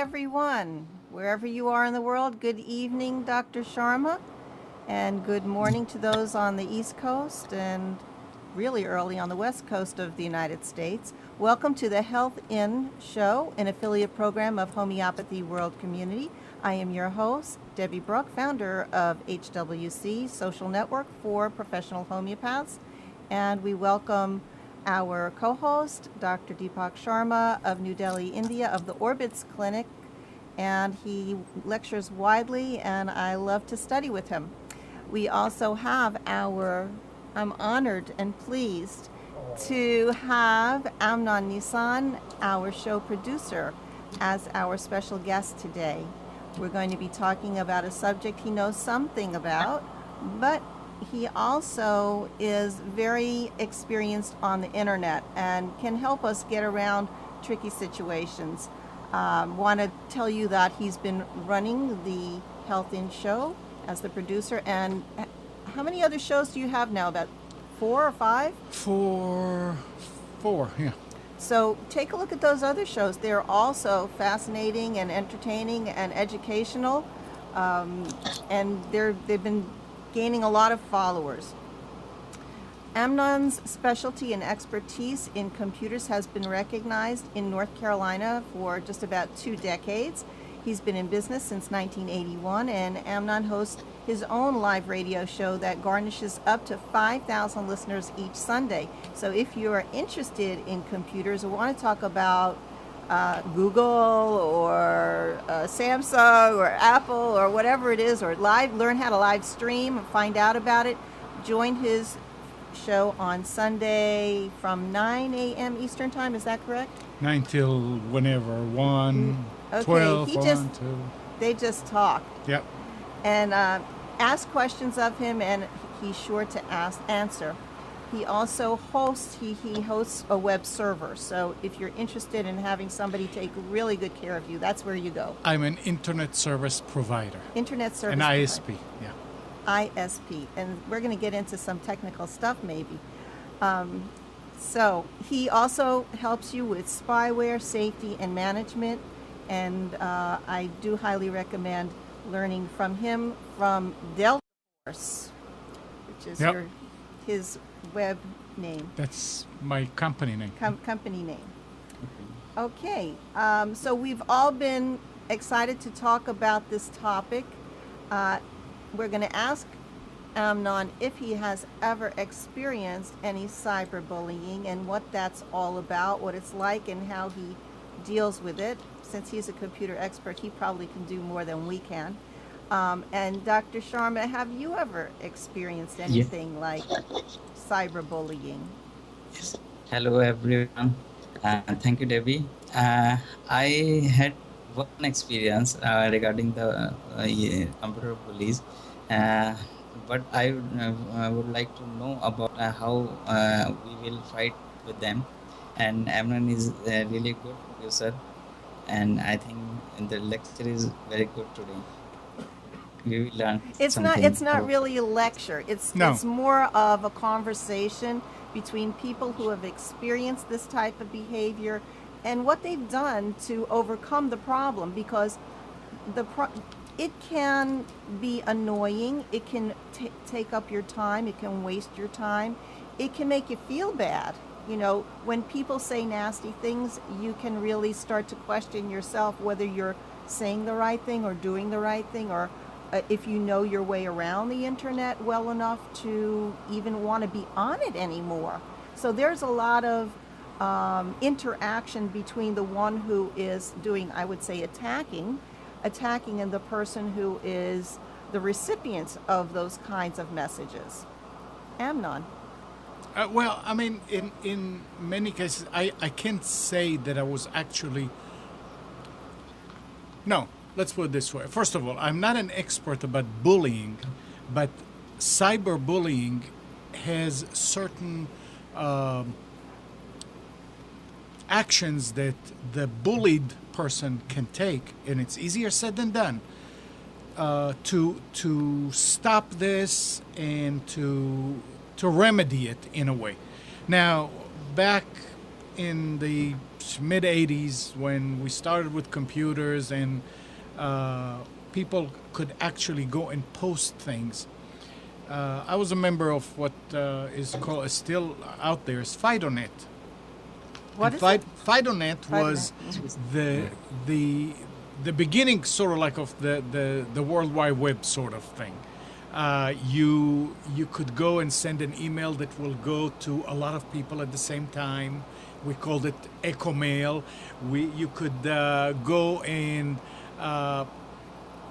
everyone. Wherever you are in the world, good evening, Dr. Sharma, and good morning to those on the East Coast and really early on the West Coast of the United States. Welcome to the Health In Show, an affiliate program of Homeopathy World Community. I am your host, Debby Bruck, founder of HWC, Social Network for Professional Homeopaths, and we welcome our co-host, Dr. Deepak Sharma of New Delhi, India, of the Orbits Clinic, and he lectures widely, and I love to study with him. We also have I'm honored and pleased to have Amnon Nisan, our show producer, as our special guest today. We're going to be talking about a subject he knows something about, but he also is very experienced on the internet and can help us get around tricky situations. Want to tell you that he's been running the Health In Show as the producer. And how many other shows do you have now? About 4 or 5? Four, yeah. So take a look at those other shows. They're also fascinating and entertaining and educational, and they've been gaining a lot of followers. Amnon's specialty and expertise in computers has been recognized in North Carolina for just about 2 decades. He's been in business since 1981, and Amnon hosts his own live radio show that garnishes up to 5,000 listeners each Sunday. So if you're interested in computers or want to talk about Google or Samsung or Apple or whatever it is, or learn how to live stream and find out about it, join his show on Sunday from 9 a.m. Eastern Time. Is that correct? 9 till whenever, 1, okay. 12, 1, 2. They just talk. Yep. And ask questions of him, and he's sure to answer. He also hosts a web server. So if you're interested in having somebody take really good care of you, that's where you go. I'm an internet service provider. Internet service An provider. ISP, yeah. ISP. And we're going to get into some technical stuff maybe. So he also helps you with spyware, safety, and management. And I do highly recommend learning from him from Deltaforce, which is his web name. That's my company name. Company name. Okay. So we've all been excited to talk about this topic. We're going to ask Amnon if he has ever experienced any cyberbullying and what that's all about, what it's like, and how he deals with it. Since he's a computer expert, he probably can do more than we can. And Dr. Sharma, have you ever experienced anything like cyberbullying? Yes. Hello, everyone. Thank you, Debbie. I had one experience regarding the computer bullies, but I would like to know about how we will fight with them. And Amnon is a really good producer, and I think the lecture is very good today. We will learn. It's not really a lecture. It's more of a conversation between people who have experienced this type of behavior and what they've done to overcome the problem, because it can be annoying. It can take up your time. It can waste your time. It can make you feel bad. You know, when people say nasty things, you can really start to question yourself whether you're saying the right thing or doing the right thing, or if you know your way around the internet well enough to even want to be on it anymore. So there's a lot of interaction between the one who is doing, I would say, attacking, and the person who is the recipient of those kinds of messages. Amnon. Well, I mean, in many cases, I can't say that I was actually... No, let's put it this way. First of all, I'm not an expert about bullying, but cyberbullying has certain actions that the bullied person can take, and it's easier said than done, to stop this and to remedy it in a way. Now, back in the mid 80s when we started with computers and people could actually go and post things. I was a member of what is called, is still out there, is FidoNet. What And is it? FidoNet was the beginning, sort of like of the World Wide Web sort of thing. You could go and send an email that will go to a lot of people at the same time. We called it Echo Mail. You could go and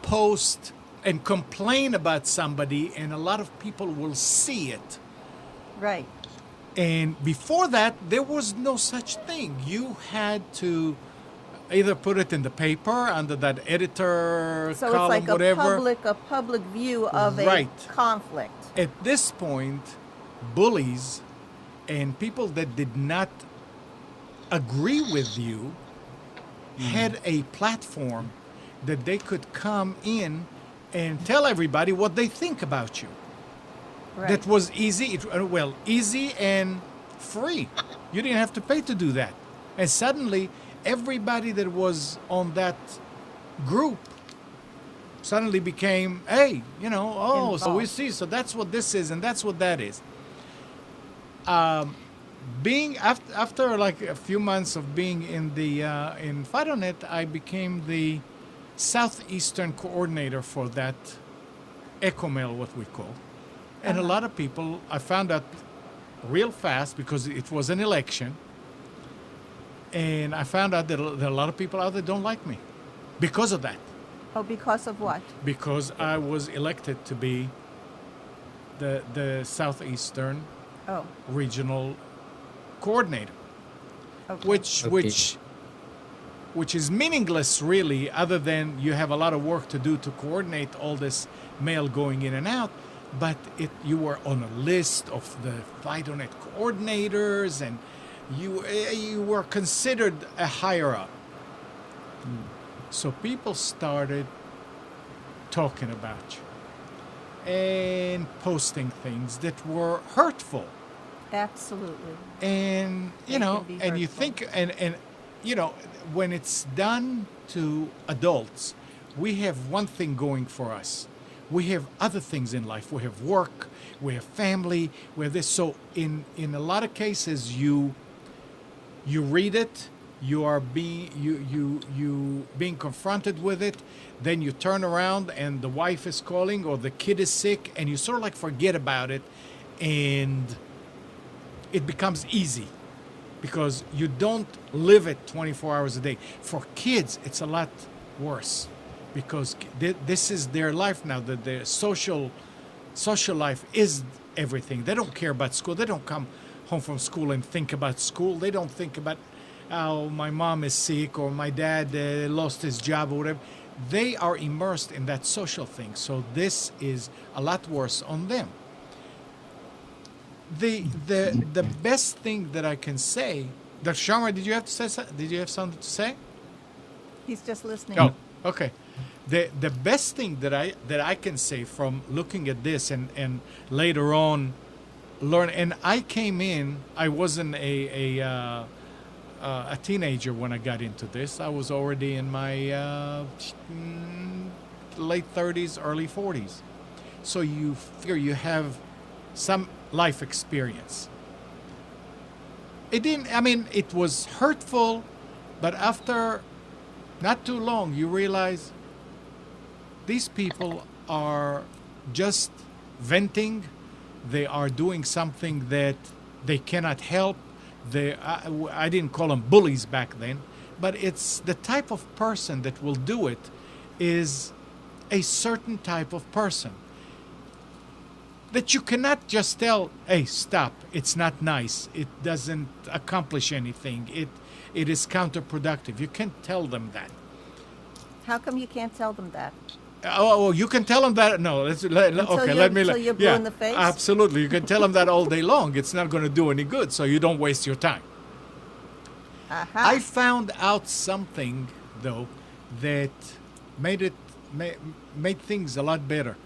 post and complain about somebody, and a lot of people will see it. Right. And before that, there was no such thing. You had to either put it in the paper under that editor So column, it's like whatever. a public view of Right. a conflict. At this point, bullies and people that did not agree with you had a platform that they could come in and tell everybody what they think about you. Right. That was easy. Easy and free. You didn't have to pay to do that. And suddenly, everybody that was on that group suddenly became, hey, so we Involved. see, so that's what this is and that's what that is. Being after like a few months of being in the in FidoNet, I became the southeastern coordinator for that EcoMail, what we call. And a lot of people, I found out real fast because it was an election, and I found out that a lot of people out there don't like me because of that. Oh, because of what? Because I was elected to be the southeastern Oh, regional coordinator, okay. which is meaningless really, other than you have a lot of work to do to coordinate all this mail going in and out. But you were on a list of the FidoNet coordinators, and you were considered a higher up. So people started talking about you and posting things that were hurtful. Absolutely. And They can be and you hurtful. think, and when it's done to adults, we have one thing going for us. We have other things in life. We have work, we have family, we have this. So in a lot of cases, you read it, you are being confronted with it, then you turn around and the wife is calling or the kid is sick, and you sort of like forget about it, and it becomes easy because you don't live it 24 hours a day. For kids, it's a lot worse because this is their life now. That their social life is everything. They don't care about school. They don't come home from school and think about school. They don't think about, oh, my mom is sick or my dad lost his job or whatever. They are immersed in that social thing. So this is a lot worse on them. The best thing that I can say, Dr. Sharma, did you have something to say? He's just listening. Oh, okay. The best thing that I can say from looking at this and later on learn, and I came in, I wasn't a teenager when I got into this. I was already in my late 30s, early 40s. So you figure you have some life experience. It was hurtful, but after not too long, you realize these people are just venting. They are doing something that they cannot help. I didn't call them bullies back then, but it's the type of person that will do it is a certain type of person that you cannot just tell, hey, stop, it's not nice, it doesn't accomplish anything, it is counterproductive. You can't tell them that. How come you can't tell them that? Oh, you can tell them that. No, Until you're blue in the face? Absolutely, you can tell them that all day long. It's not going to do any good, so you don't waste your time. I found out something though that made things a lot better.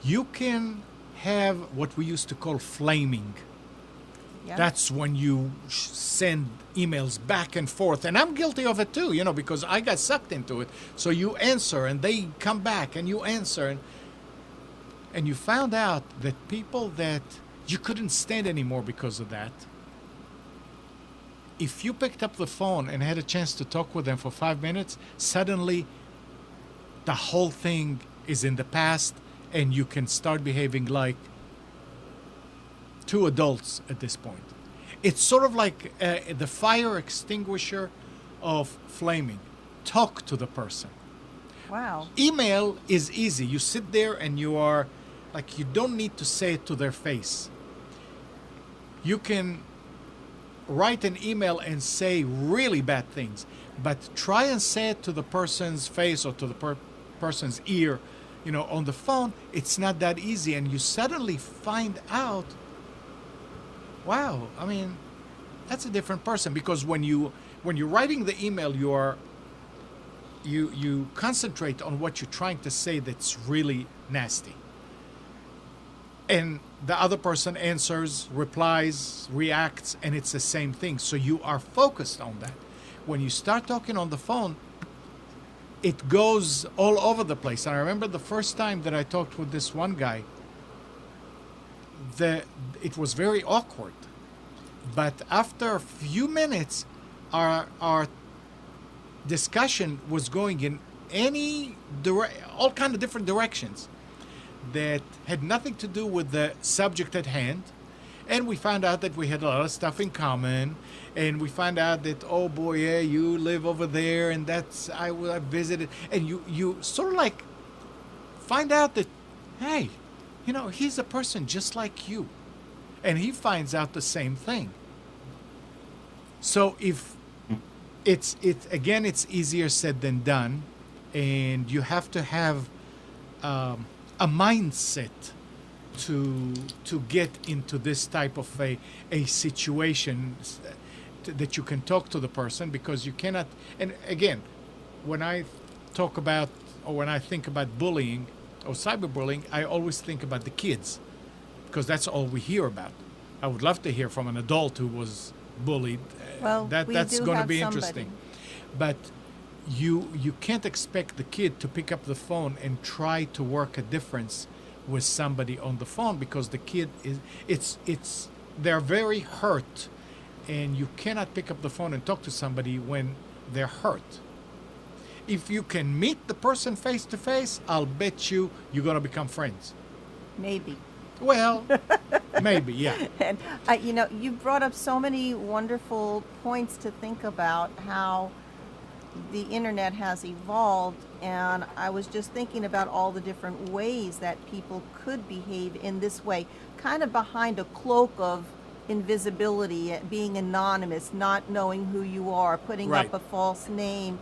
You can have what we used to call flaming. Yeah. That's when you send emails back and forth. And I'm guilty of it too, because I got sucked into it. So you answer and they come back and you answer. And you found out that people that you couldn't stand anymore because of that, if you picked up the phone and had a chance to talk with them for 5 minutes, suddenly the whole thing is in the past and you can start behaving like two adults at this point. It's sort of like the fire extinguisher of flaming. Talk to the person. Wow. Email is easy. You sit there and you are like, you don't need to say it to their face. You can write an email and say really bad things, but try and say it to the person's face or to the person's ear, on the phone. It's not that easy, and you suddenly find out, wow, I mean, that's a different person. Because when you're writing the email, you concentrate on what you're trying to say that's really nasty, and the other person answers, replies, reacts, and it's the same thing. So you are focused on that. When you start talking on the phone, it goes all over the place. And I remember the first time that I talked with this one guy, it was very awkward. But after a few minutes, our discussion was going in all kind of different directions that had nothing to do with the subject at hand. And we found out that we had a lot of stuff in common. And we found out that, oh boy, yeah, you live over there, and that's I visited. And you sort of like find out that, hey, he's a person just like you. And he finds out the same thing. So if it's easier said than done, and you have to have a mindset to get into this type of a situation that you can talk to the person, because you cannot. And again, when I think about bullying or cyberbullying, I always think about the kids, because that's all we hear about. I would love to hear from an adult who was bullied. Well, that's going to be interesting. But you can't expect the kid to pick up the phone and try to work a difference with somebody on the phone, because the kid they're very hurt, and you cannot pick up the phone and talk to somebody when they're hurt. If you can meet the person face to face, I'll bet you're going to become friends. Maybe. Well, maybe, yeah. And you brought up so many wonderful points to think about how the internet has evolved, and I was just thinking about all the different ways that people could behave in this way, kind of behind a cloak of invisibility, being anonymous, not knowing who you are, putting Right. up a false name,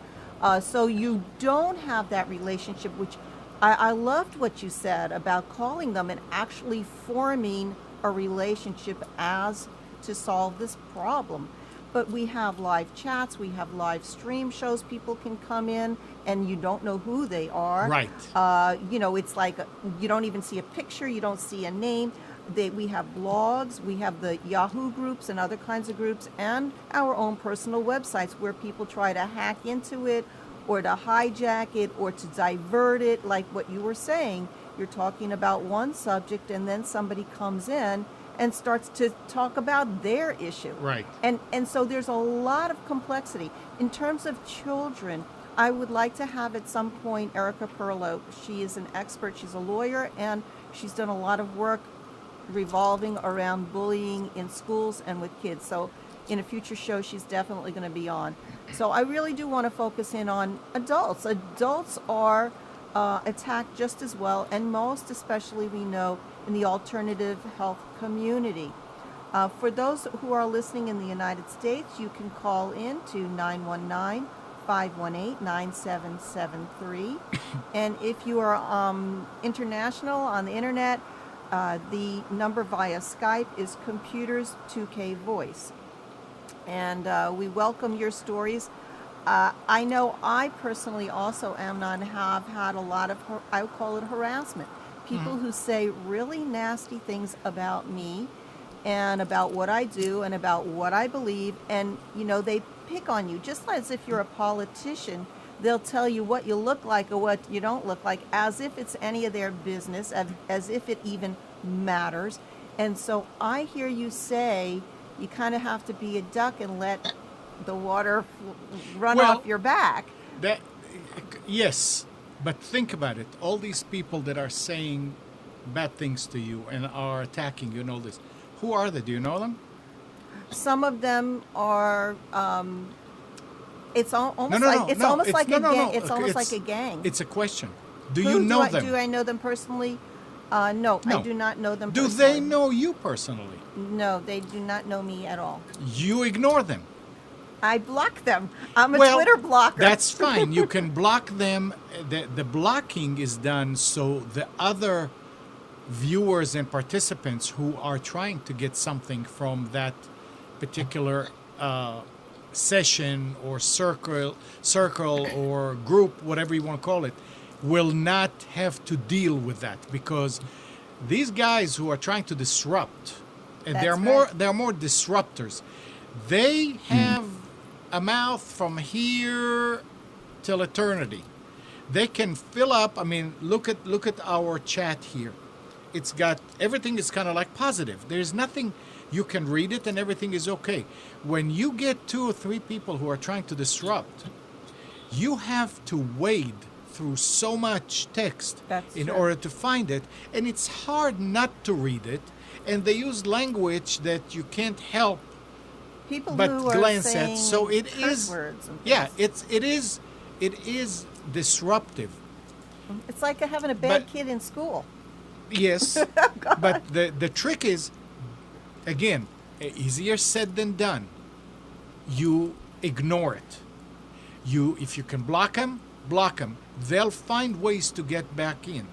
so you don't have that relationship, which I loved what you said about calling them and actually forming a relationship as to solve this problem. But we have live chats, we have live stream shows, people can come in and you don't know who they are. Right. It's like you don't even see a picture, you don't see a name. We have blogs, we have the Yahoo groups and other kinds of groups, and our own personal websites where people try to hack into it or to hijack it or to divert it. Like what you were saying, you're talking about one subject and then somebody comes in and starts to talk about their issue. Right. And so there's a lot of complexity. In terms of children, I would like to have at some point Erica Perlow. She is an expert. She's a lawyer, and she's done a lot of work revolving around bullying in schools and with kids. So in a future show, she's definitely going to be on. So I really do want to focus in on adults. Adults are attacked just as well, and most especially we know in the alternative health community. For those who are listening in the United States, you can call in to 919-518-9773. And if you are international on the internet, the number via Skype is Computers 2K Voice. And we welcome your stories. I know I personally also have had a lot of, I would call it harassment. People who say really nasty things about me, and about what I do and about what I believe. And, they pick on you just as if you're a politician. They'll tell you what you look like or what you don't look like, as if it's any of their business, as if it even matters. And so I hear you say you kind of have to be a duck and let the water run off your back. Yes, but think about it. All these people that are saying bad things to you and are attacking you and all this, who are they? Do you know them? Some of them are. It's almost like a gang. It's a question. Do you know them? Do I know them personally? No, I do not know them personally. Do they know you personally? No, they do not know me at all. You ignore them. I block them. I'm a Twitter blocker. That's fine. You can block them. The blocking is done so the other viewers and participants who are trying to get something from that particular session or circle or group, whatever you want to call it, will not have to deal with that, because these guys who are trying to disrupt, and they're more disruptors. They have a mouth from here till eternity. They can fill up. I mean, look at our chat here. It's got everything is kind of like positive. There's nothing. You can read it and everything is okay. When you get 2 or 3 people who are trying to disrupt, you have to wade through so much text in order to find it, and it's hard not to read it. And they use language that you can't help but glance at. So it is, it is disruptive. It's like having a bad kid in school. Yes, but the trick is, again, easier said than done. You ignore it. If you can block them. They'll find ways to get back in.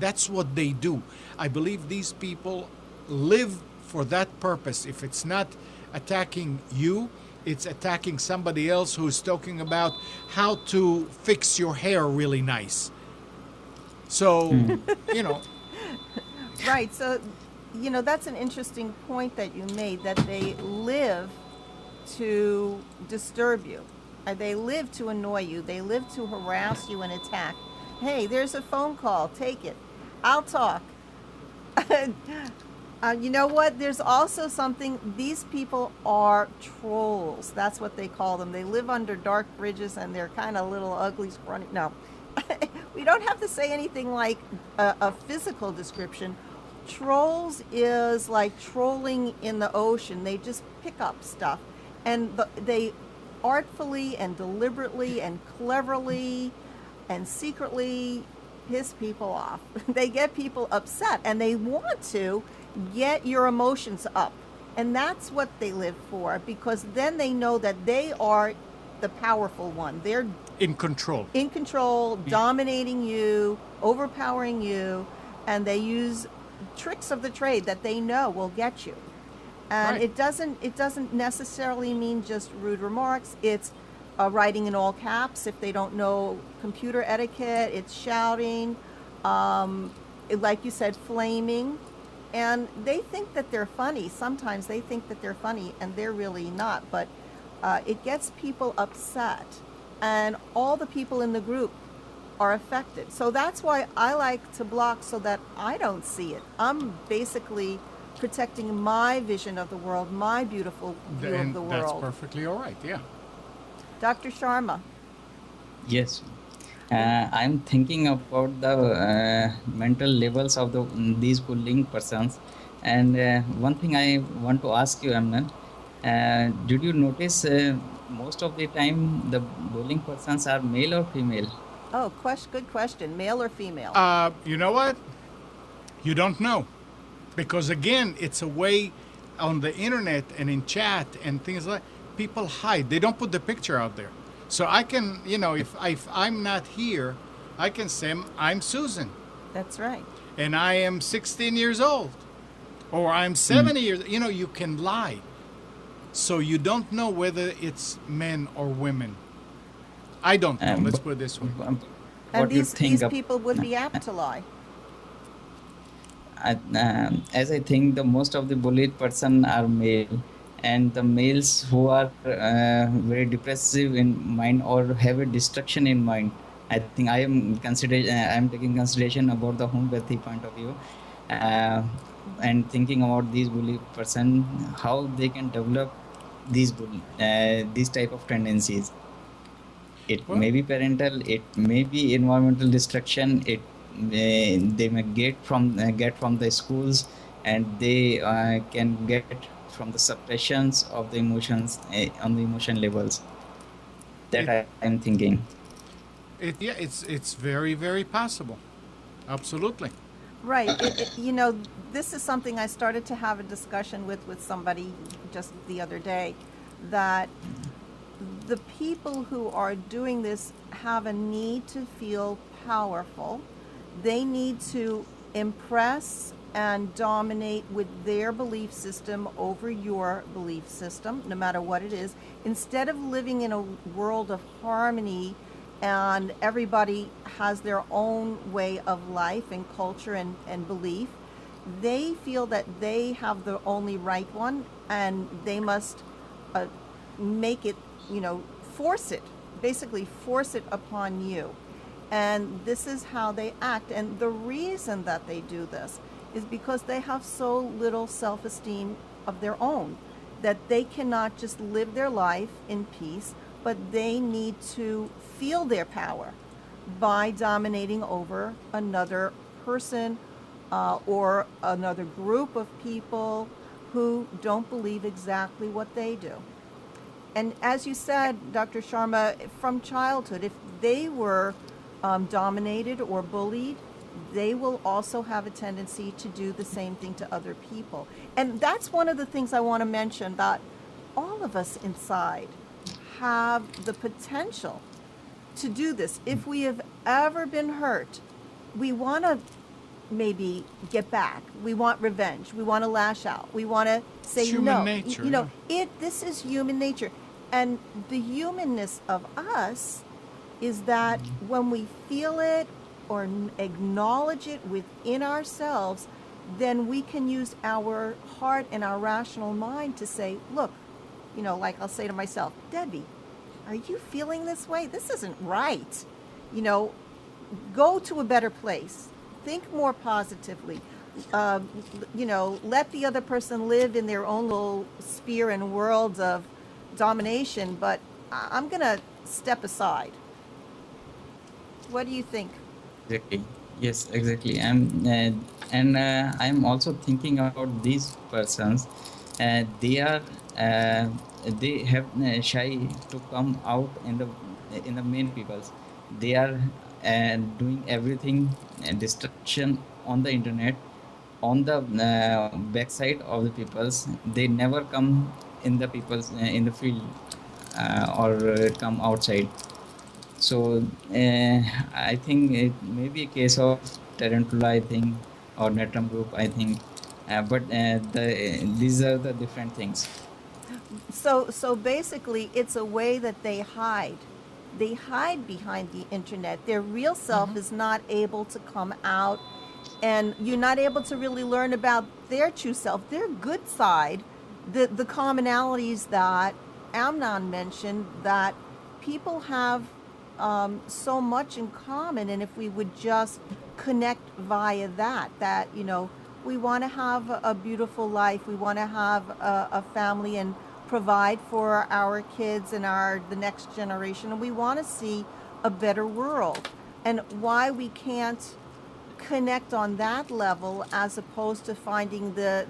That's what they do. I believe these people live for that purpose. If it's not attacking you, it's attacking somebody else who's talking about how to fix your hair really nice. So, Right. So, that's an interesting point that you made, that they live to disturb you. They live to annoy you. They live to harass you and attack. Hey, there's a phone call. Take it. I'll talk. You know what? There's also something. These people are trolls. That's what they call them. They live under dark bridges, and they're kind of little ugly, scrawny. No. We don't have to say anything like a physical description. Trolls is like trolling in the ocean. They just pick up stuff. And they artfully and deliberately and cleverly and secretly piss people off. They get people upset, and they want to get your emotions up. And that's what they live for, because then they know that they are the powerful one. They're in control, dominating you, overpowering you, and they use tricks of the trade that they know will get you. And it doesn't necessarily mean just rude remarks. It's writing in all caps if they don't know computer etiquette. It's shouting, like you said, flaming. And they think that they're funny. Sometimes they think that they're funny, and they're really not. But it gets people upset, and all the people in the group are affected. So that's why I like to block, so that I don't see it. I'm basically protecting my vision of the world, my beautiful view of the world. That's perfectly all right, yeah. Dr. Sharma. Yes. I'm thinking about the mental levels of these bullying persons. And one thing I want to ask you, Amnan, did you notice most of the time the bullying persons are male or female? Oh, good question. Male or female? You know what? You don't know. Because again, it's a way on the internet and in chat and things like that, people hide. They don't put the picture out there. So I can, if I'm not here, I can say I'm Susan. That's right. And I am 16 years old. Or I'm 70 years. You can lie. So you don't know whether it's men or women. I don't know. Let's put it this way. And these people would be apt to lie. as I think the most of the bullied person are male, and the males who are very depressive in mind or have a destruction in mind. I think I am taking consideration about the homeopathy point of view, uh, and thinking about these bully person, how they can develop these type of tendencies. It Well, may be parental, it may be environmental destruction, they may get from the schools, and they can get from the suppressions of the emotions on the emotion levels. That it, I am thinking. yeah, it's very, very possible. Absolutely. Right. This is something I started to have a discussion with somebody just the other day, that the people who are doing this have a need to feel powerful. They need to impress and dominate with their belief system over your belief system, no matter what it is, instead of living in a world of harmony and everybody has their own way of life and culture and belief. They feel that they have the only right one, and they must make it, force it, basically force it upon you. And this is how they act. And the reason that they do this is because they have so little self-esteem of their own that they cannot just live their life in peace, but they need to feel their power by dominating over another person or another group of people who don't believe exactly what they do. And as you said, Dr. Sharma, from childhood, if they were dominated or bullied, they will also have a tendency to do the same thing to other people. And that's one of the things I want to mention, that all of us inside have the potential to do this. If we have ever been hurt, we want to maybe get back. We want revenge. We want to lash out. We want to say It's human no. nature, yeah. This is human nature. And the humanness of us is that when we feel it or acknowledge it within ourselves, then we can use our heart and our rational mind to say, look, like I'll say to myself, Debbie, are you feeling this way? This isn't right. Go to a better place. Think more positively. Let the other person live in their own little sphere and world of domination, but I'm going to step aside. What do you think? Exactly. Yes, exactly. I'm also thinking about these persons. They are they have shy to come out in the main peoples. They are doing everything destruction on the internet, on the backside of the peoples. They never come in the people's in the field or come outside. So I think it may be a case of tarantula, I think, or netrum group, I think, but these are the different things. So basically, it's a way that they hide. They hide behind the internet. Their real self is not able to come out, and you're not able to really learn about their true self, their good side, the commonalities that Amnon mentioned, that people have so much in common. And if we would just connect via that we want to have a beautiful life, we want to have a family and provide for our kids and the next generation, and we want to see a better world. And why we can't connect on that level as opposed to finding the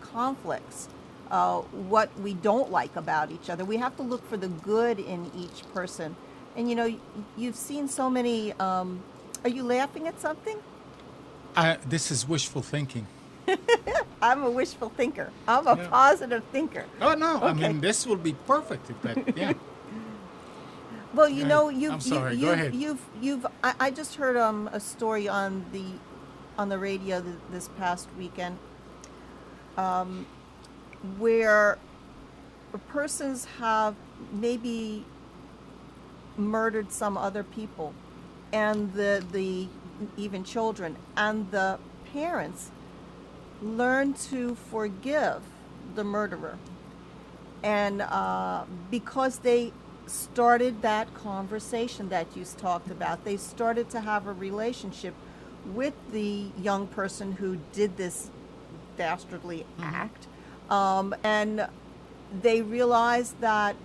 conflicts, what we don't like about each other. We have to look for the good in each person. And you've seen so many, are you laughing at something? This is wishful thinking. I'm a wishful thinker. I'm a positive thinker. Oh, no. Okay. I mean, this will be perfect if that, yeah. Well, I'm sorry. Go ahead. I just heard a story on the radio this past weekend, where persons have maybe murdered some other people, and the even children, and the parents learn to forgive the murderer. And because they started that conversation that you talked about, they started to have a relationship with the young person who did this dastardly act. And they realized that,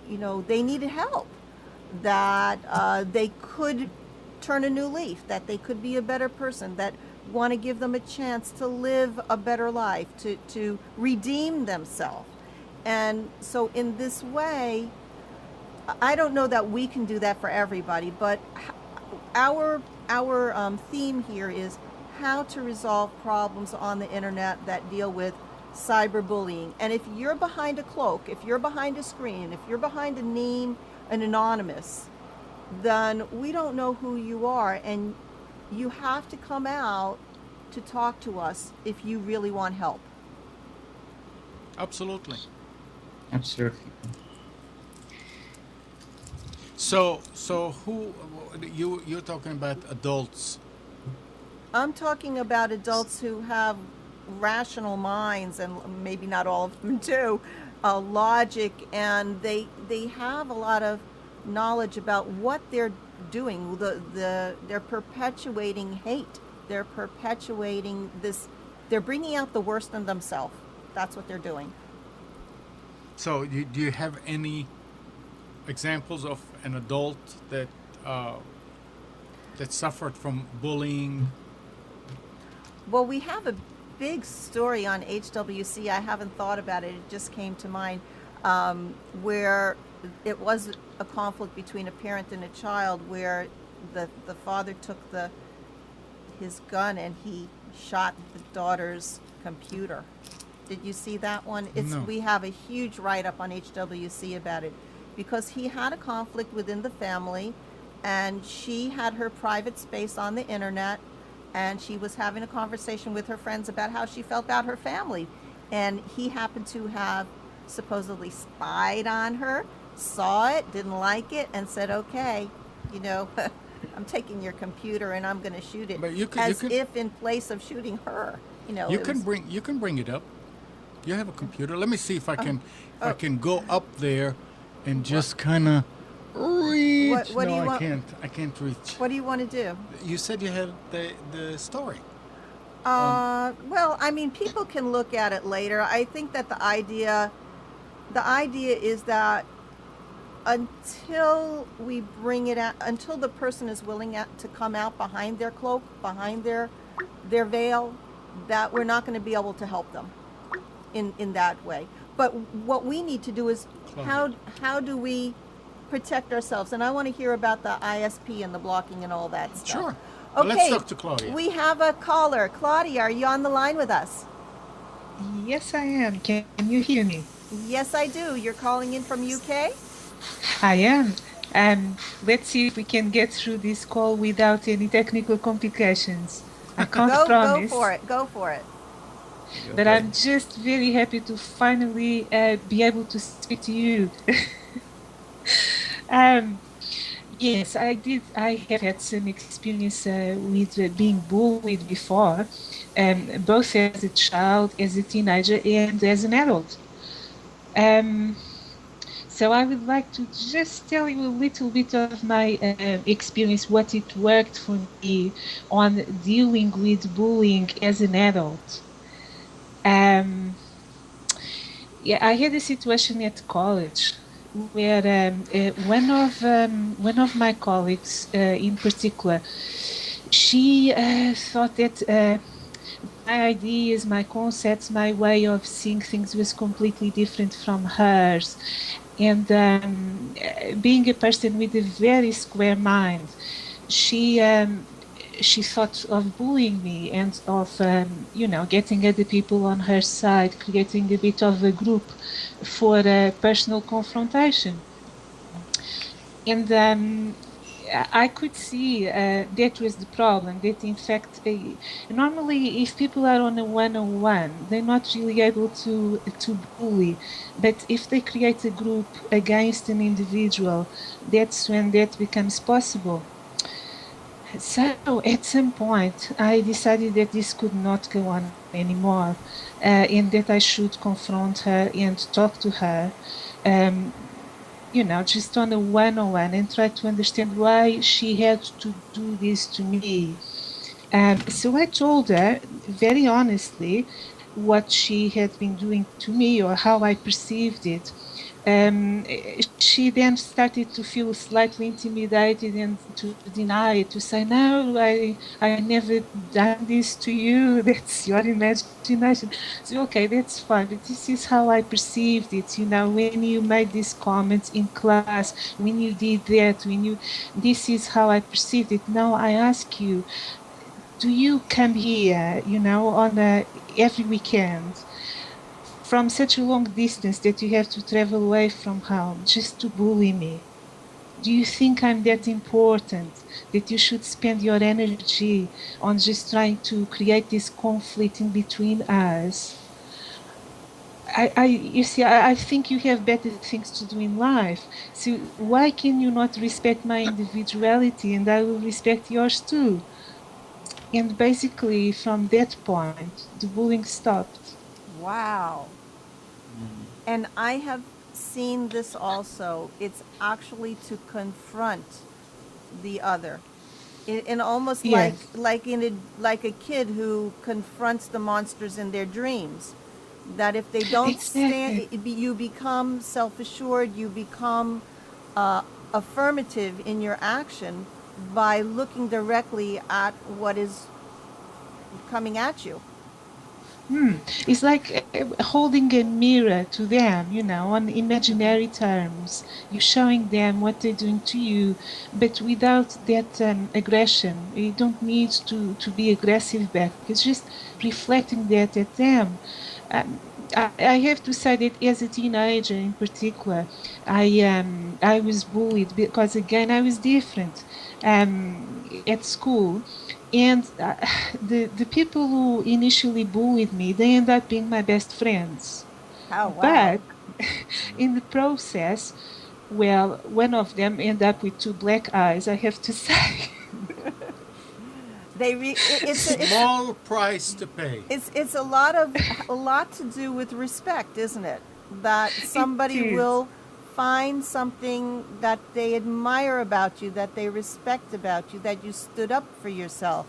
they needed help, that they could turn a new leaf, that they could be a better person, that want to give them a chance to live a better life, to redeem themselves. And so in this way, I don't know that we can do that for everybody, but our theme here is how to resolve problems on the internet that deal with cyberbullying. And if you're behind a cloak, if you're behind a screen, if you're behind a name, an anonymous, then we don't know who you are, and you have to come out to talk to us if you really want help. Absolutely. Absolutely. So who you're talking about adults? I'm talking about adults who have rational minds, and maybe not all of them do, logic, and they have a lot of knowledge about what they're doing. They're perpetuating hate. They're perpetuating this. They're bringing out the worst in themselves. That's what they're doing. So do you have any examples of an adult that suffered from bullying? Well, we have a big story on HWC. I haven't thought about it. It just came to mind, where it was a conflict between a parent and a child, where the father took his gun and he shot the daughter's computer. Did you see that one? No. We have a huge write-up on HWC about it, because he had a conflict within the family, and she had her private space on the internet, and she was having a conversation with her friends about how she felt about her family. And he happened to have supposedly spied on her, saw it, didn't like it, and said, okay, I'm taking your computer and I'm going to shoot it. But if in place of shooting her. You can bring it up. You have a computer. Let me see if I can go up there and just kind of reach. What do you want? I can't reach. What do you want to do? You said you had the story. Well, I mean, people can look at it later. I think that the idea is that until we bring it out, until the person is willing to come out behind their cloak, behind their veil, that we're not going to be able to help them in that way. But what we need to do is how do we protect ourselves? And I want to hear about the ISP and the blocking and all that stuff. Sure. Okay. Let's talk to Claudia. We have a caller. Claudia, are you on the line with us? Yes, I am. Can you hear me? Yes, I do. You're calling in from UK? I am. Let's see if we can get through this call without any technical complications. I can't promise. Go for it. But I'm just very happy to finally be able to speak to you. Yes, I did. I have had some experience with being bullied before, both as a child, as a teenager, and as an adult. So I would like to just tell you a little bit of my experience, what it worked for me on dealing with bullying as an adult. Yeah, I had a situation at college where one of my colleagues, in particular, she thought that my ideas, my concepts, my way of seeing things was completely different from hers. And being a person with a very square mind, she thought of bullying me and of, getting other people on her side, creating a bit of a group for personal confrontation. And I could see that was the problem, that in fact, normally if people are on a one-on-one, they're not really able to bully. But if they create a group against an individual, that's when that becomes possible. So at some point, I decided that this could not go on anymore, and that I should confront her and talk to her, um, just on a one-on-one, and try to understand why she had to do this to me. So I told her very honestly what she had been doing to me or how I perceived it. She then started to feel slightly intimidated and to deny it, to say, no, I never done this to you. That's your imagination. So, okay, that's fine. But this is how I perceived it. When you made these comments in class, when you did that, this is how I perceived it. Now I ask you, do you come here, on every weekend from such a long distance that you have to travel away from home just to bully me? Do you think I'm that important that you should spend your energy on just trying to create this conflict in between us? I think you have better things to do in life. So why can you not respect my individuality, and I will respect yours too? And basically, from that point, the bullying stopped. Wow. And I have seen this also. It's actually to confront the other. In almost Yes. like a kid who confronts the monsters in their dreams. That if they don't Exactly. you become self-assured, you become affirmative in your action by looking directly at what is coming at you. It's like holding a mirror to them, on imaginary terms. You're showing them what they're doing to you, but without that aggression. You don't need to be aggressive back. It's just reflecting that at them. I have to say that as a teenager in particular, I was bullied because, again, I was different at school. And the people who initially bullied me, they end up being my best friends. Oh, wow. But in the process, well, one of them ended up with 2 black eyes, I have to say. It's Small price to pay. it's a lot to do with respect, isn't it? That somebody is. will find something that they admire about you, that they respect about you, that you stood up for yourself,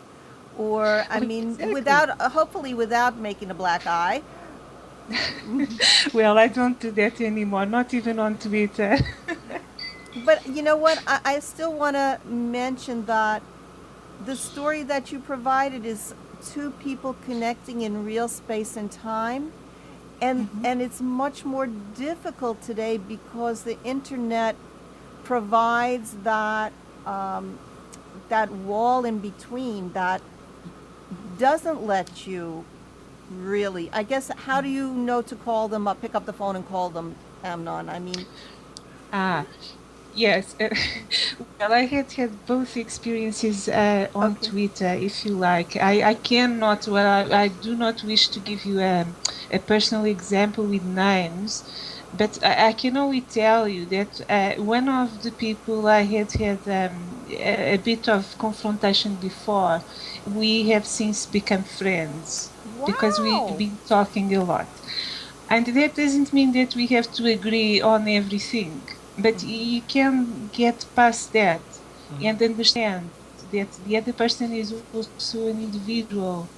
or I mean, Exactly. hopefully without making a black eye. Well, I don't do that anymore, not even on Twitter. But you know what? I still want to mention that the story that you provided is two people connecting in real space and time. And it's much more difficult today because the internet provides that wall in between that doesn't let you really. I guess, how do you know to call them up, pick up the phone and call them, Amnon? I mean, Ah, yes. Well, I had both experiences on Okay. Twitter, if you like. I cannot, well, I do not wish to give you a personal example with names, but I can only tell you that one of the people I had a bit of confrontation before, we have since become friends because we've wow. been talking a lot. And that doesn't mean that we have to agree on everything, but you can get past that and understand that the other person is also an individual,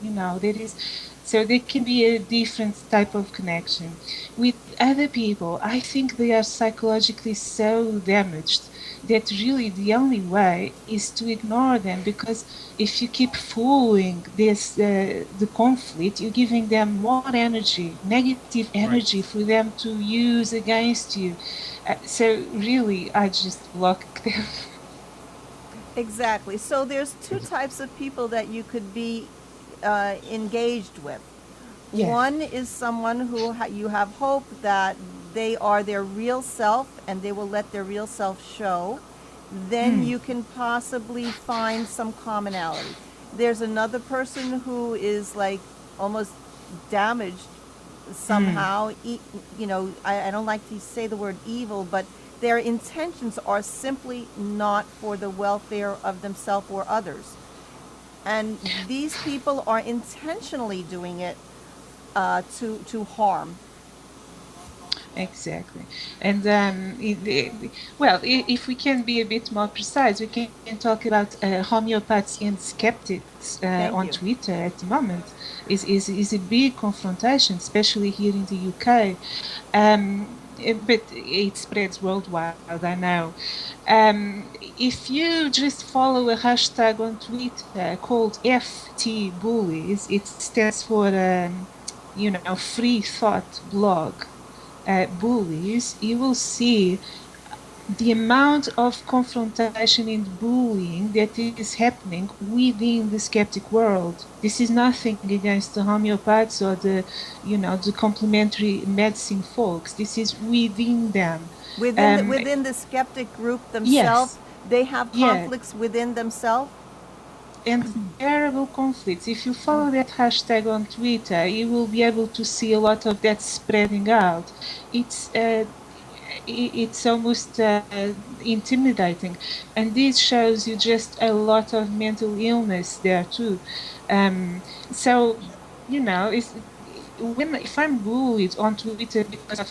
so there can be a different type of connection. With other people, I think they are psychologically so damaged that really the only way is to ignore them, because if you keep fueling the conflict, you're giving them more energy, negative energy for them to use against you. So really, I just block them. Exactly. So there's two types of people that you could be engaged with. Yeah. One is someone who you have hope that they are their real self and they will let their real self show. Then you can possibly find some commonality. There's another person who is like almost damaged somehow. I don't like to say the word evil, but their intentions are simply not for the welfare of themselves or others. And these people are intentionally doing it to harm. Exactly. And if we can be a bit more precise, we can talk about homeopaths and skeptics on Twitter at the moment. Is a big confrontation, especially here in the UK. But it spreads worldwide, I know. If you just follow a hashtag on Twitter called FT Bullies, it stands for free thought blog. Bullies, you will see the amount of confrontation and bullying that is happening within the skeptic world. This is nothing against the homeopaths or the complementary medicine folks. This is within them. Within the skeptic group themselves, yes. They have conflicts within themselves? And terrible conflicts. If you follow that hashtag on Twitter, you will be able to see a lot of that spreading out. It's almost intimidating, and this shows you just a lot of mental illness there too. So, if I'm bullied on Twitter because of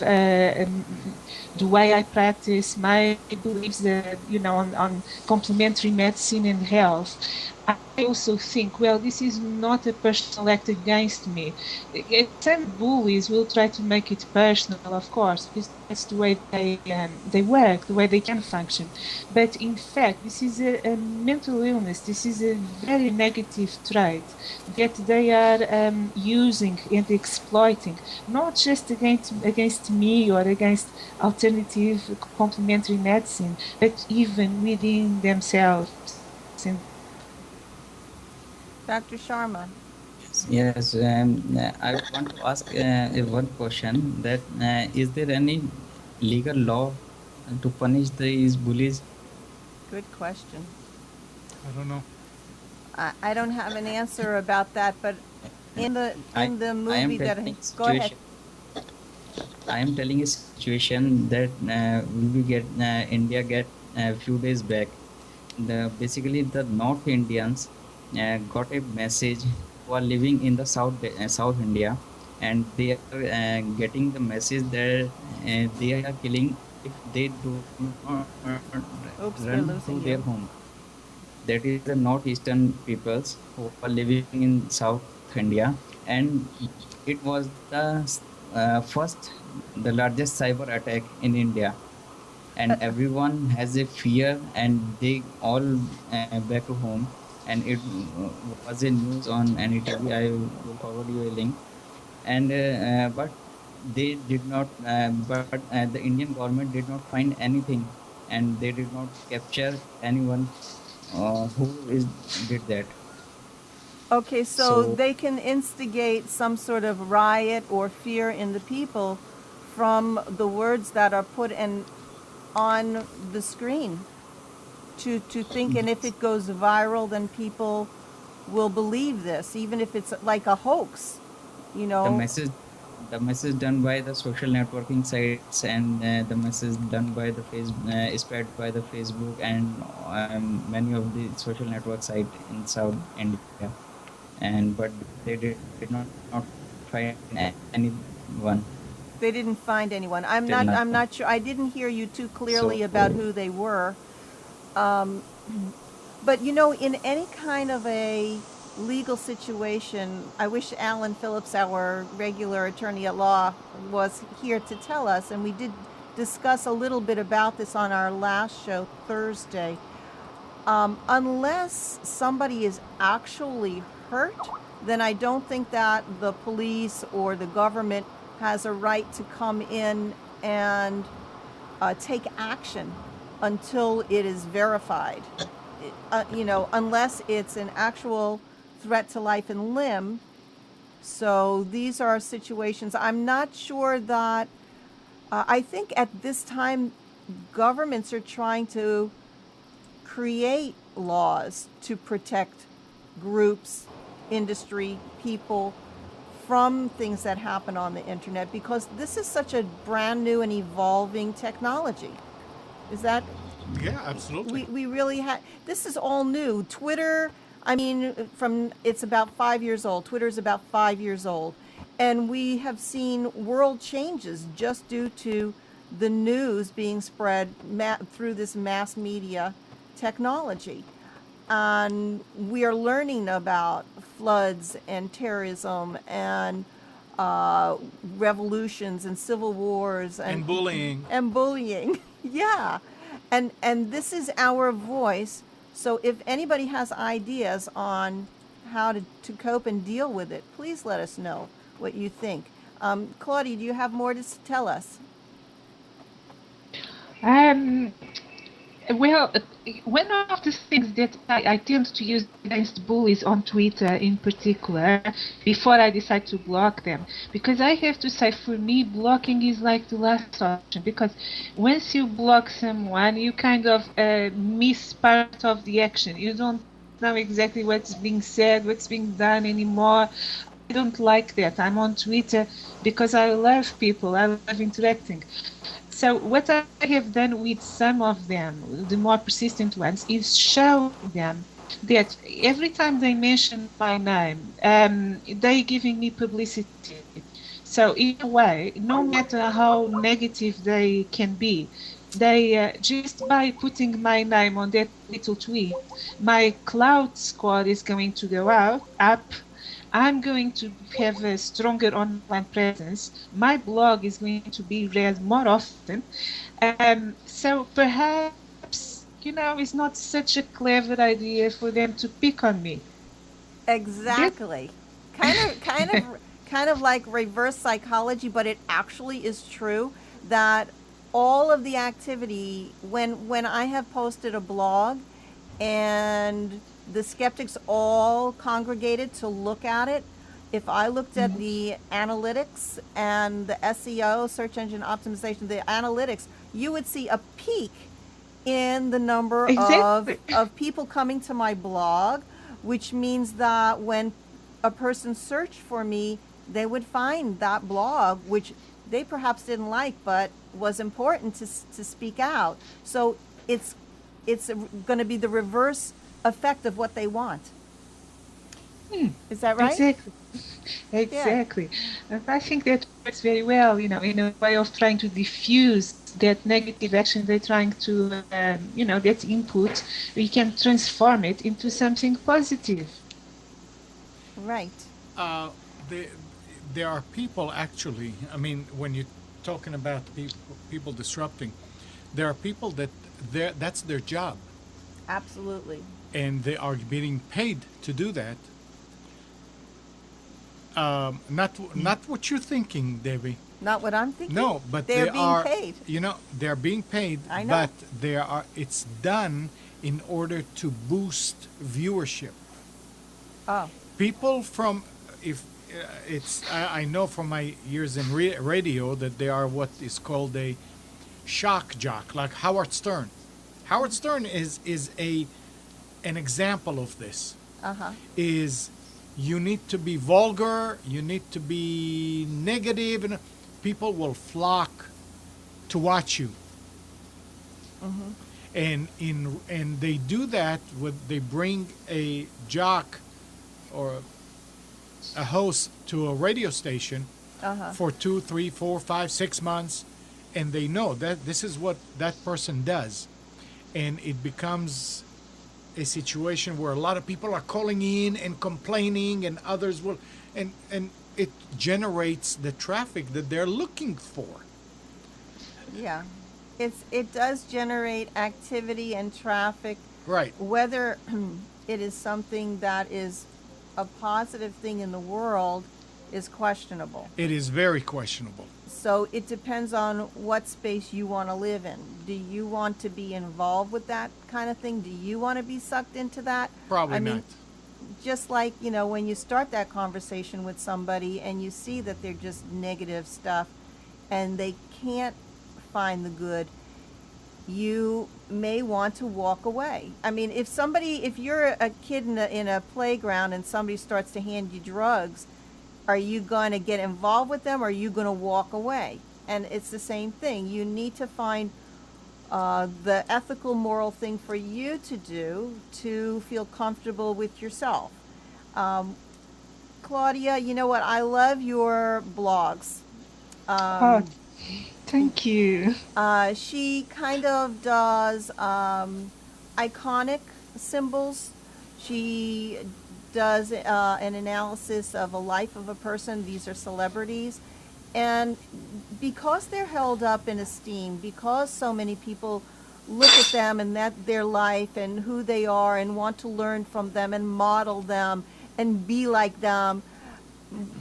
the way I practice my beliefs that on complementary medicine and health, I also think, well, this is not a personal act against me. Some bullies will try to make it personal, of course, because that's the way they work, the way they can function. But in fact, this is a mental illness. This is a very negative trait that they are using and exploiting, not just against me or against alternative complementary medicine, but even within themselves. And Dr. Sharma. Yes, I want to ask one question, that is there any legal law to punish these bullies? Good question. I don't know. I don't have an answer about that, but in the movie go ahead. I am telling a situation that India get a few days back. Basically the North Indians got a message who are living in the South India, and they are getting the message that they are killing if they do not run to their home. That is the northeastern peoples who are living in South India, and it was the largest cyber attack in India, and everyone has a fear, and they all back to home. And it was a news on NETV. I will forward you a link. And but they did not. But the Indian government did not find anything, and they did not capture anyone who did that. Okay, so they can instigate some sort of riot or fear in the people from the words that are put on the screen. To think, and if it goes viral, then people will believe this, even if it's like a hoax, The message done by the social networking sites, and the message done by the spread by the Facebook and many of the social network sites in South India, but they did not find anyone. They didn't find anyone. I'm not sure. I didn't hear you too clearly about who they were. But in any kind of a legal situation, I wish Alan Phillips, our regular attorney at law, was here to tell us, and we did discuss a little bit about this on our last show Thursday. Unless somebody is actually hurt, then I don't think that the police or the government has a right to come in and take action until it is verified, unless it's an actual threat to life and limb. So these are situations. I'm not sure that, I think at this time, governments are trying to create laws to protect groups, industry, people from things that happen on the internet, because this is such a brand new and evolving technology. Is that Yeah, absolutely. we really had this is all new. Twitter, I mean, it's about 5 years old. Twitter's about 5 years old, and we have seen world changes just due to the news being spread through this mass media technology. And we are learning about floods and terrorism and revolutions and civil wars And bullying. and bullying. Yeah. And this is our voice. So if anybody has ideas on how to cope and deal with it, please let us know what you think. Claudia, do you have more to tell us? Well, one of the things that I tend to use against bullies on Twitter in particular, before I decide to block them, because I have to say, for me, blocking is like the last option, because once you block someone, you kind of miss part of the action. You don't know exactly what's being said, what's being done anymore. I don't like that. I'm on Twitter because I love people, I love interacting. So what I have done with some of them, the more persistent ones, is show them that every time they mention my name, they're giving me publicity. So in a way, no matter how negative they can be, they just by putting my name on that little tweet, my cloud score is going to go up. I'm going to have a stronger online presence. My blog is going to be read more often. So perhaps, it's not such a clever idea for them to pick on me. Exactly. Kind of like reverse psychology, but it actually is true that all of the activity, when I have posted a blog and the skeptics all congregated to look at it, if I looked at the analytics and the SEO, search engine optimization, the analytics, you would see a peak in the number of people coming to my blog, which means that when a person searched for me, they would find that blog, which they perhaps didn't like, but was important to speak out. So it's going to be the reverse effect of what they want. Is that right? Exactly. And I think that works very well, in a way of trying to diffuse that negative action they're trying to, that input, we can transform it into something positive. Right. There are people actually, I mean, when you're talking about people disrupting, there are people that's their job. Absolutely. And they are being paid to do that. Not what you're thinking, Debbie. Not what I'm thinking. No, but they're being paid. They're being paid. I know. But it's done in order to boost viewership. Oh. People I know from my years in radio that they are what is called a shock jock, like Howard Stern. Howard Stern is an example of this. Is you need to be vulgar, you need to be negative, and people will flock to watch you. And they do that they bring a jock or a host to a radio station for 2, 3, 4, 5, 6 months, and they know that this is what that person does, and it becomes a situation where a lot of people are calling in and complaining, and others will, and it generates the traffic that they're looking for. Yeah, it does generate activity and traffic. Right. Whether it is something that is a positive thing in the world is questionable. It is very questionable. So it depends on what space you want to live in. Do you want to be involved with that kind of thing? Do you want to be sucked into that? Probably not. Mean, just like, when you start that conversation with somebody and you see that they're just negative stuff and they can't find the good, you may want to walk away. I mean, if you're a kid in a playground and somebody starts to hand you drugs, are you going to get involved with them, or are you going to walk away? And it's the same thing. You need to find the ethical, moral thing for you to do to feel comfortable with yourself. Claudia, you know what? I love your blogs. Oh, thank you. She kind of does iconic symbols. She does an analysis of a life of a person. These are celebrities. And because they're held up in esteem, because so many people look at them and that their life and who they are and want to learn from them and model them and be like them,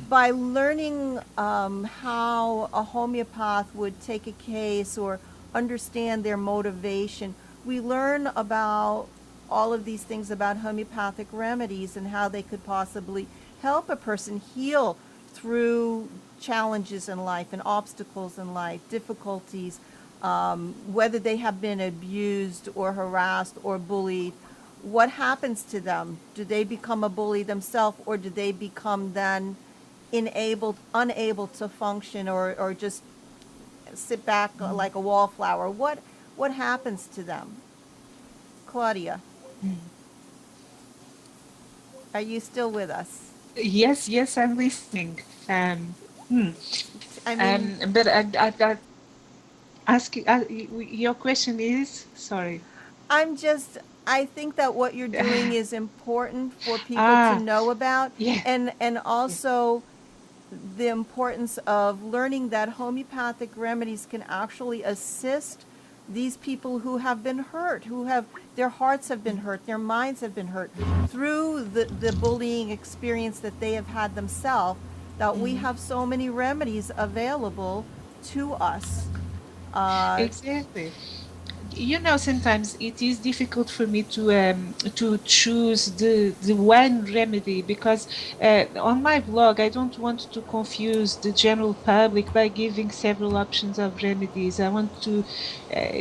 by learning how a homeopath would take a case or understand their motivation, we learn about all of these things about homeopathic remedies and how they could possibly help a person heal through challenges in life and obstacles in life, difficulties, whether they have been abused or harassed or bullied. What happens to them? Do they become a bully themselves, or do they become then unable to function or just sit back like a wallflower? What happens to them? Claudia, are you still with us? Yes, I'm listening. I mean, But I asking your question is, sorry. I think that what you're doing is important for people to know about, Yeah. and also the importance of learning that homeopathic remedies can actually assist these people who have been hurt, their hearts have been hurt, their minds have been hurt through the bullying experience that they have had themselves, that we have so many remedies available to us. Exactly. You know, sometimes it is difficult for me to choose the one remedy, because on my blog I don't want to confuse the general public by giving several options of remedies. I want to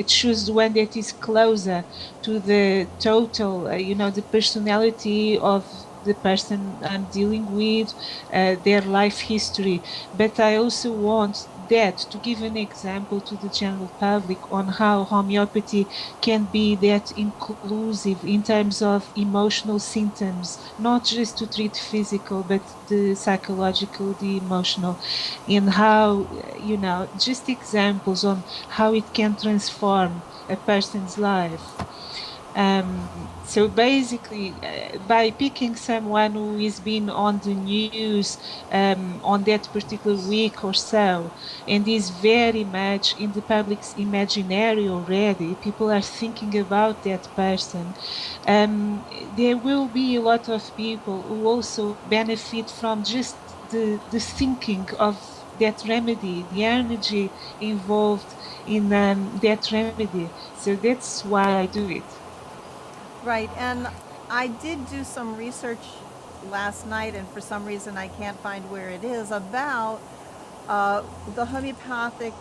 choose the one that is closer to the total, the personality of the person I'm dealing with, their life history. But I also want that to give an example to the general public on how homeopathy can be that inclusive in terms of emotional symptoms, not just to treat physical, but the psychological, the emotional, and how, just examples on how it can transform a person's life. So basically, by picking someone who has been on the news on that particular week or so, and is very much in the public's imaginary already, people are thinking about that person, there will be a lot of people who also benefit from just the thinking of that remedy, the energy involved in that remedy. So that's why I do it. Right, and I did do some research last night, and for some reason I can't find where it is, about the homeopathic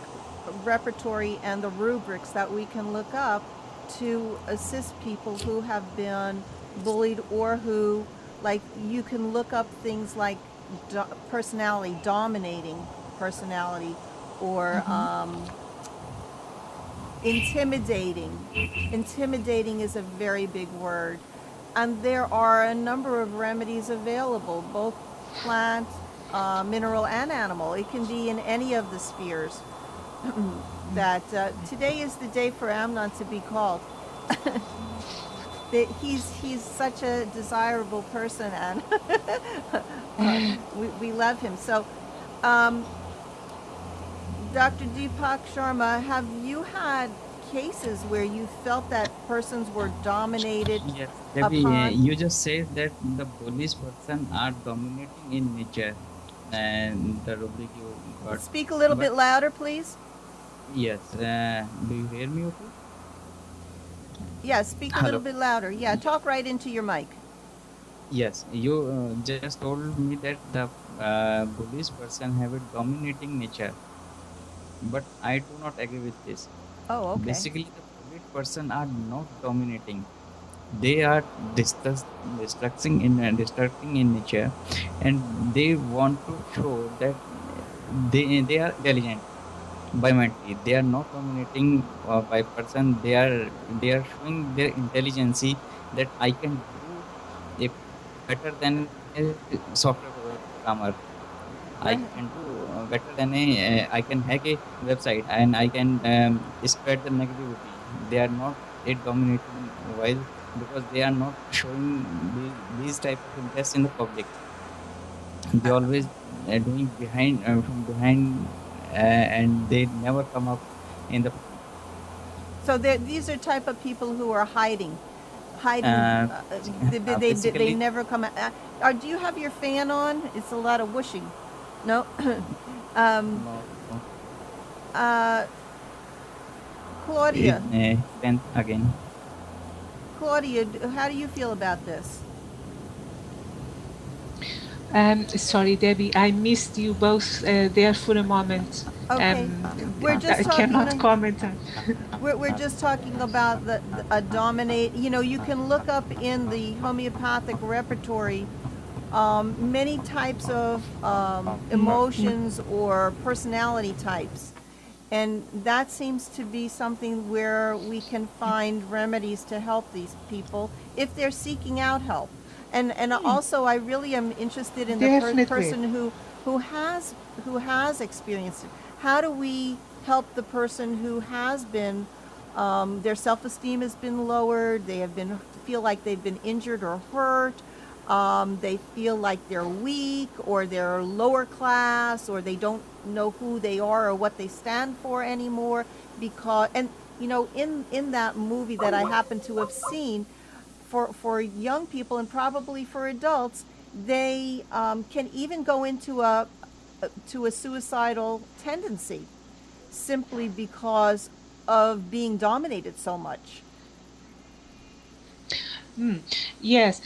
repertory and the rubrics that we can look up to assist people who have been bullied, or who, like, you can look up things like personality, dominating personality, or intimidating. Intimidating is a very big word. And there are a number of remedies available, both plant, mineral, and animal. It can be in any of the spheres. That today is the day for Amnon to be called. He's such a desirable person, and we love him. So, Dr. Deepak Sharma, have you had cases where you felt that persons were dominated? Yes, Debbie, you just said that the police person are dominating in nature, and the rubric you got. Speak a little bit louder, please. Yes, do you hear me okay? Yeah, speak a little bit louder. Yeah, talk right into your mic. Yes, you just told me that the police person have a dominating nature, but I do not agree with this. Oh, okay. Basically, the police person are not dominating. They are destructing in nature, and they want to show that they are intelligent. by mentally. They are not dominating by person. They are showing their intelligence that I can do a better than a software programmer. I Right. can do better than I can hack a website and I can spread the negativity. They are not a dominating wise because they are not showing these type of interest in the public. They always doing behind from behind and they never come up in the front. So these are type of people who are hiding. Uh, They Basically, never come. Do you have your fan on? It's a lot of whooshing. No. um, no, no. uh, Claudia, Then again, Claudia, how do you feel about this? Sorry, Debbie, I missed you both there for a moment. Okay, we're just I cannot talking. comment on. We're just talking about the a dominate. You know, you can look up in the homeopathic repertory many types of emotions or personality types. And that seems to be something where we can find remedies to help these people if they're seeking out help. And also, I really am interested in the Definitely. person who has experienced it. How do we help the person who has been their self-esteem has been lowered, they have been feel like they've been injured or hurt, they feel like they're weak or they're lower class or they don't know who they are or what they stand for anymore because and you know in that movie that I happen to have seen for young people and probably for adults they can even go into a suicidal tendency simply because of being dominated so much. Yes,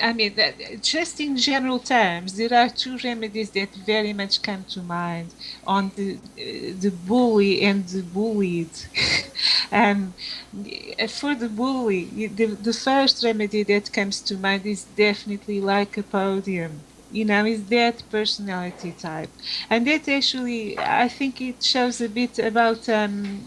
I mean, just in general terms, there are two remedies that very much come to mind on the bully and the bullied. For the bully, the first remedy that comes to mind is definitely like a podium. You know, is that personality type. And that actually, I think it shows a bit about,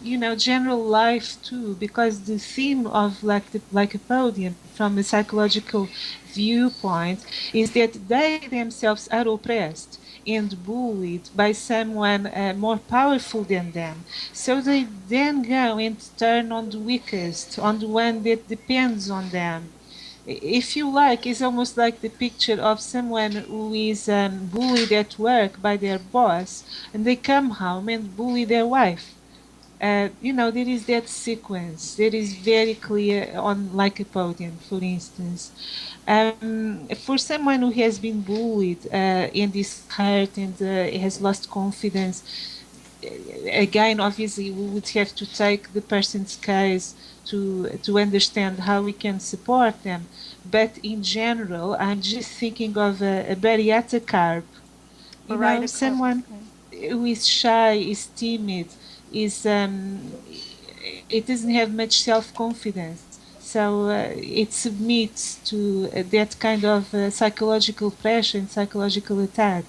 you know, general life too, because the theme of like a podium from a psychological viewpoint is that they themselves are oppressed and bullied by someone more powerful than them. So they then go and turn on the weakest, on the one that depends on them. If you like, it's almost like the picture of someone who is bullied at work by their boss, and they come home and bully their wife. You know, there is that sequence that is very clear on like a podium, for instance. For someone who has been bullied and is hurt and has lost confidence, again, obviously, we would have to take the person's case to understand how we can support them. But in general, I'm just thinking of a bariatric carb. You know, someone who is shy, is timid, is it doesn't have much self-confidence. So it submits to that kind of psychological pressure and psychological attack.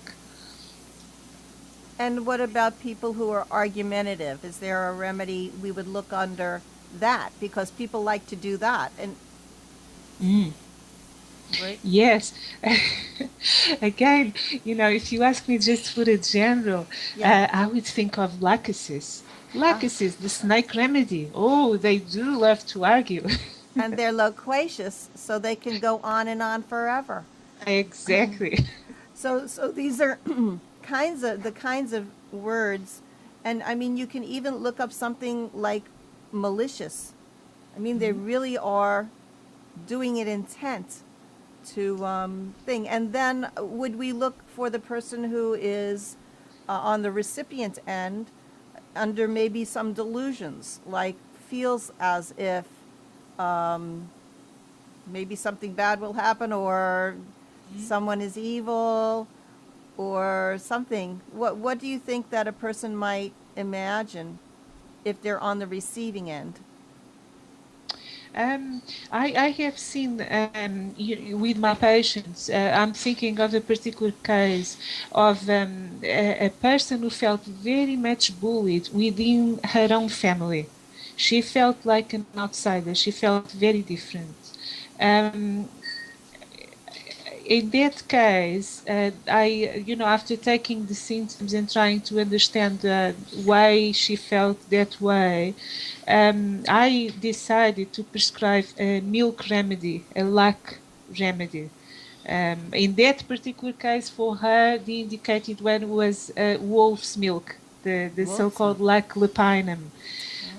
And what about people who are argumentative? Is there a remedy we would look under that? Because people like to do that. And right? Yes. Again, you know, if you ask me just for a general, I would think of lachesis. Lachesis, the snake remedy. Oh, they do love to argue. And they're loquacious, so they can go on and on forever. Exactly. So these are kinds of words, and I mean you can even look up something like malicious. I mean they really are doing it intent to thing. And then would we look for the person who is on the recipient end under maybe some delusions, like feels as if maybe something bad will happen or someone is evil or something. What do you think that a person might imagine if they're on the receiving end? I have seen with my patients, I'm thinking of a particular case of a person who felt very much bullied within her own family. She felt like an outsider. She felt very different. Um, in that case, after taking the symptoms and trying to understand why she felt that way, I decided to prescribe a milk remedy, a lac remedy. In that particular case, for her, the indicated one was wolf's milk, the so-called lac lupinum.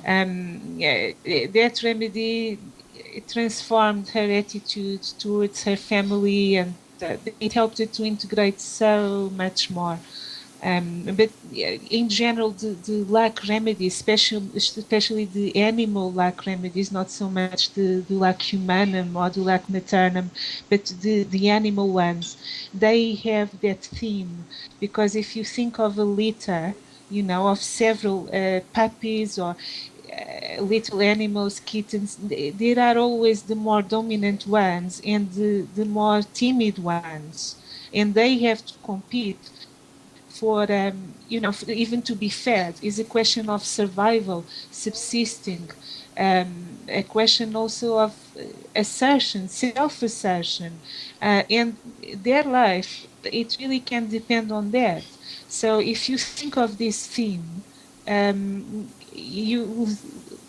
That remedy transformed her attitude towards her family, and it helped her to integrate so much more. But in general, the lac remedy, especially the animal lac remedies, not so much the lac humanum or the lac maternum, but the animal ones, they have that theme. Because if you think of a litter, of several puppies or little animals, kittens, there are always the more dominant ones and the more timid ones, and they have to compete for even to be fed. Is a question of survival, subsisting, a question also of assertion, self-assertion, and their life, it really can depend on that. So if you think of this theme, you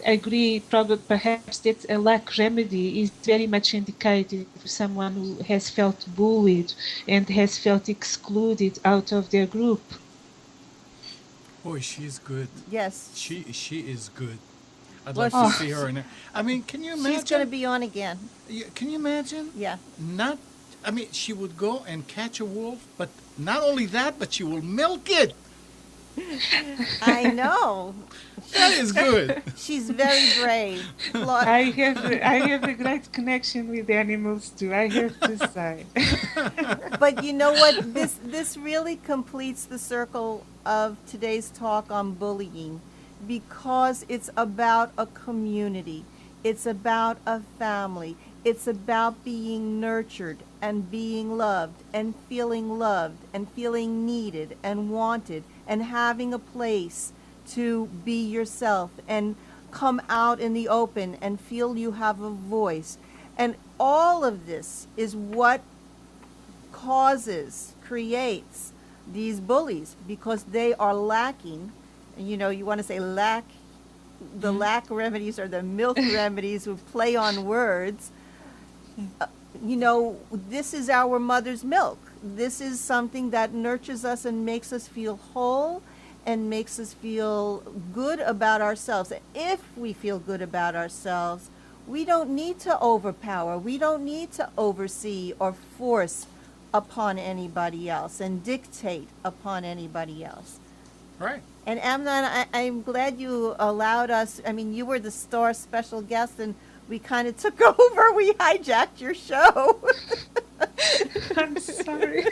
agree probably perhaps that a lac remedy is very much indicated for someone who has felt bullied and has felt excluded out of their group. Boy, she's good. Yes. She is good. I'd Well, like to see her in there. I mean, can you imagine? She's going to be on again. Can you imagine? Yeah. She would go and catch a wolf, but not only that, but she will milk it. I know. That is good. She's very brave. I have a great connection with animals too, I have to say. But you know what? This really completes the circle of today's talk on bullying, because it's about a community. It's about a family. It's about being nurtured and being loved and feeling needed and wanted, and having a place to be yourself and come out in the open and feel you have a voice. And all of this is what creates these bullies, because they are lacking. You want to say lack, the lack remedies or the milk remedies who play on words. This is our mother's milk. This is something that nurtures us and makes us feel whole and makes us feel good about ourselves. If we feel good about ourselves, we don't need to overpower. We don't need to oversee or force upon anybody else and dictate upon anybody else. Right. And Amnon, I'm glad you allowed us. I mean, you were the star special guest, and we kind of took over. We hijacked your show. I'm sorry.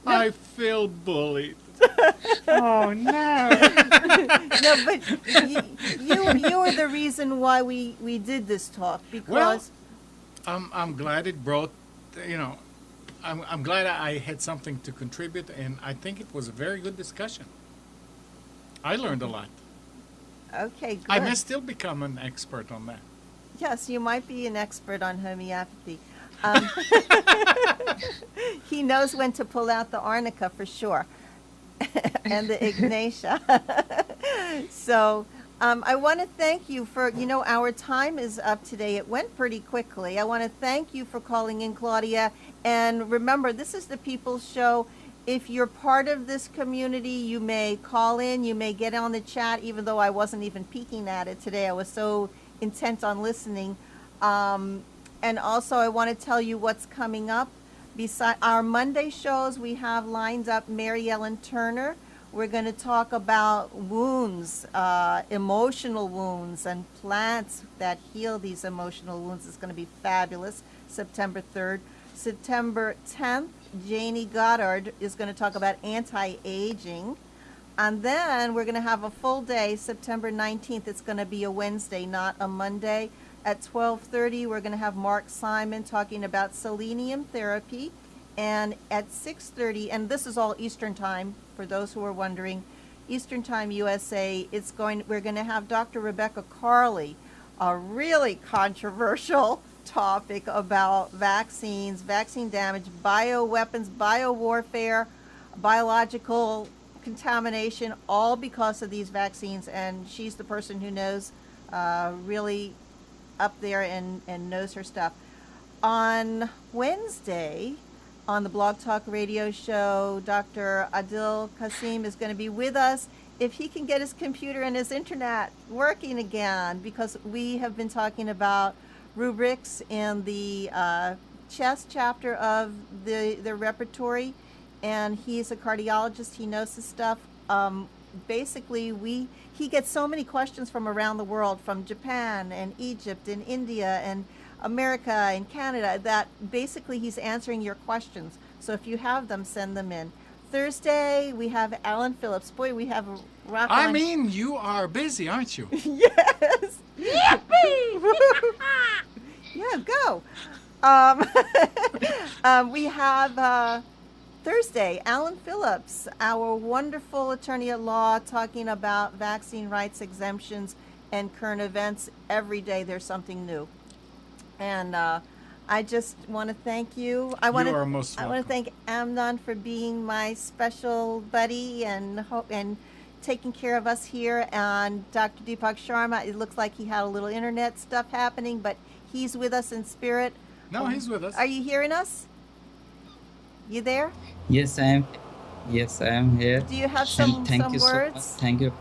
I feel bullied. Oh no. No, but you were the reason why we did this talk, because I'm glad it brought, I'm glad I had something to contribute, and I think it was a very good discussion. I learned a lot. Okay, good. I may still become an expert on that. Yes, you might be an expert on homeopathy. He knows when to pull out the arnica for sure, and the ignatia. So I want to thank you for, our time is up today. It went pretty quickly. I want to thank you for calling in, Claudia. And remember, this is the People's Show. If you're part of this community, you may call in, you may get on the chat, even though I wasn't even peeking at it today. I was so intent on listening. And also, I want to tell you what's coming up. Beside our Monday shows, we have lined up Mary Ellen Turner. We're going to talk about wounds, emotional wounds, and plants that heal these emotional wounds. It's going to be fabulous. September 3rd. September 10th, Janie Goddard is going to talk about anti-aging. And then we're going to have a full day, September 19th. It's going to be a Wednesday, not a Monday, At 12:30, we're going to have Mark Simon talking about selenium therapy. And at 6:30, and this is all Eastern Time, for those who are wondering, Eastern Time USA, we're going to have Dr. Rebecca Carley, a really controversial topic about vaccines, vaccine damage, bioweapons, biowarfare, biological contamination, all because of these vaccines. And she's the person who knows really up there and knows her stuff. On Wednesday, on the Blog Talk Radio show, Dr. Adil Qasim is going to be with us if he can get his computer and his internet working again, because we have been talking about rubrics in the chest chapter of the repertory, and he's a cardiologist. He knows his stuff. Basically, he gets so many questions from around the world, from Japan and Egypt and India and America and Canada, that basically he's answering your questions. So if you have them, send them in. Thursday, we have Alan Phillips. Boy, we have a rock. I mean, you are busy, aren't you? Yes. Yippee! Yeah, go. We have Thursday, Alan Phillips, our wonderful attorney at law, talking about vaccine rights exemptions and current events. Every day there's something new. And I just want to thank you. I want to thank Amnon for being my special buddy and taking care of us here. And Dr. Deepak Sharma, it looks like he had a little internet stuff happening, but he's with us in spirit. No, he's with us. Are you hearing us? You there? Yes, I am. Yes, I am here. Do you have some thank you words? So much. Thank you,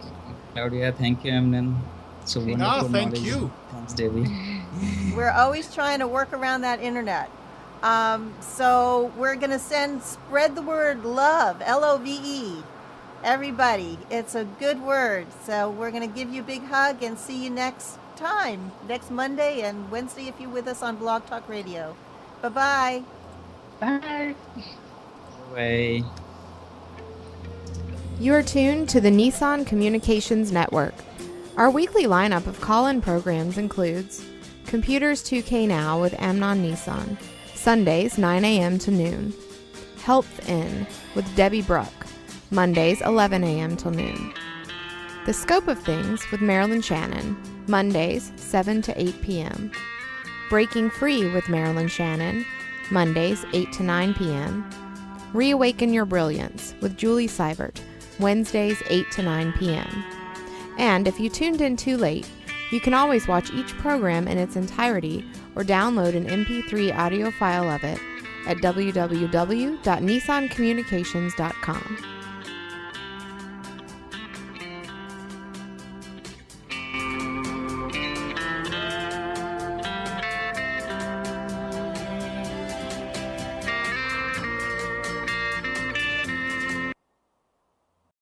Claudia. Thank you, Amnon. So wonderful. Thank knowledge. you. Thanks, Debbie. We're always trying to work around that internet. So we're going to spread the word love, Love. Everybody, it's a good word. So we're going to give you a big hug and see you next time, next Monday and Wednesday if you're with us on Blog Talk Radio. Bye-bye. Bye. Bye. You are tuned to the Nissan Communications Network. Our weekly lineup of call-in programs includes Computers 2K Now with Amnon Nissan, Sundays 9 a.m. to noon. Health In with Debby Bruck, Mondays 11 a.m. till noon. The Scope of Things with Marilyn Shannon, Mondays 7 to 8 p.m. Breaking Free with Marilyn Shannon, Mondays 8 to 9 p.m. Reawaken Your Brilliance with Julie Seibert, Wednesdays 8 to 9 p.m. And if you tuned in too late, you can always watch each program in its entirety or download an MP3 audio file of it at www.nissancommunications.com.